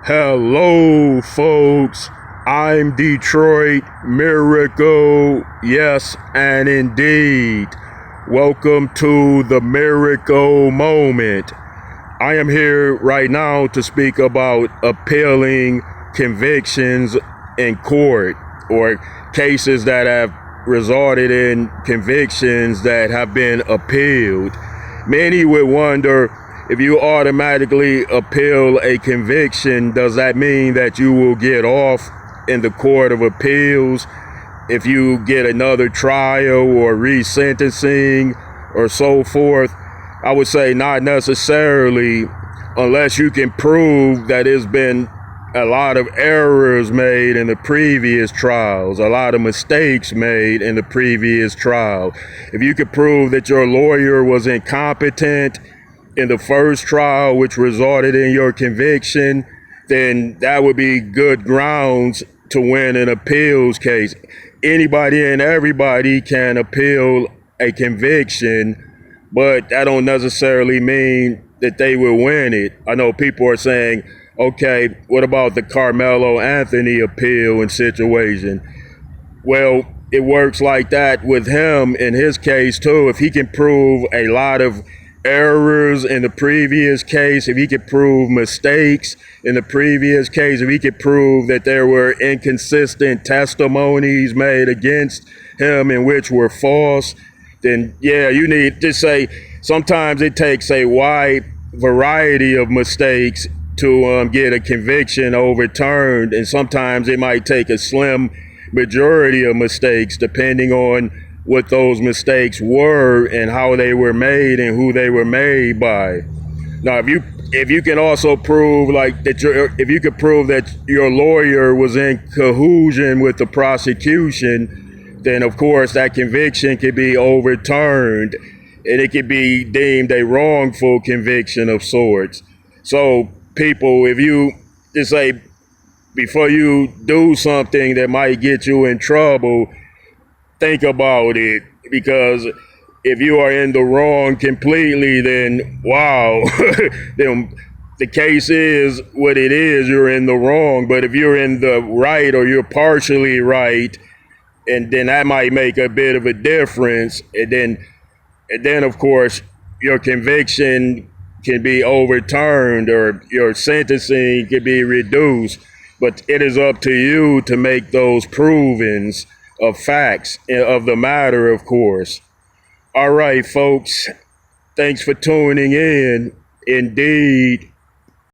Hello, folks. I'm Detroit Miracle. Yes, and indeed. Welcome to the Miracle Moment. I am here right now to speak about appealing convictions in court or cases that have resulted in convictions that have been appealed. Many would wonder, if you automatically appeal a conviction, does that mean that you will get off in the court of appeals if you get another trial or resentencing or so forth? I would say not necessarily, unless you can prove that there's been a lot of errors made in the previous trials, a lot of mistakes made in the previous trial. If you could prove that your lawyer was incompetent in the first trial, which resulted in your conviction, then that would be good grounds to win an appeals case. Anybody and everybody can appeal a conviction, but that don't necessarily mean that they will win it. I know people are saying, okay, what about the Carmelo Anthony appeal and situation? Well, it works like that with him in his case too. If he can prove a lot of errors in the previous case, if he could prove mistakes in the previous case, if he could prove that there were inconsistent testimonies made against him in which were false, then yeah, you need to say sometimes it takes a wide variety of mistakes to get a conviction overturned, and sometimes it might take a slim majority of mistakes depending on what those mistakes were and how they were made and who they were made by. Now, if you can also prove like that if you could prove that your lawyer was in collusion with the prosecution, then of course that conviction could be overturned and it could be deemed a wrongful conviction of sorts. So people, if you just say, before you do something that might get you in trouble, think about it, because if you are in the wrong completely, then wow, then the case is what it is, you're in the wrong. But if you're in the right or you're partially right, and then that might make a bit of a difference, and then of course your conviction can be overturned or your sentencing can be reduced. But it is up to you to make those provings of facts of the matter, of course. All right, folks. Thanks for tuning in. Indeed.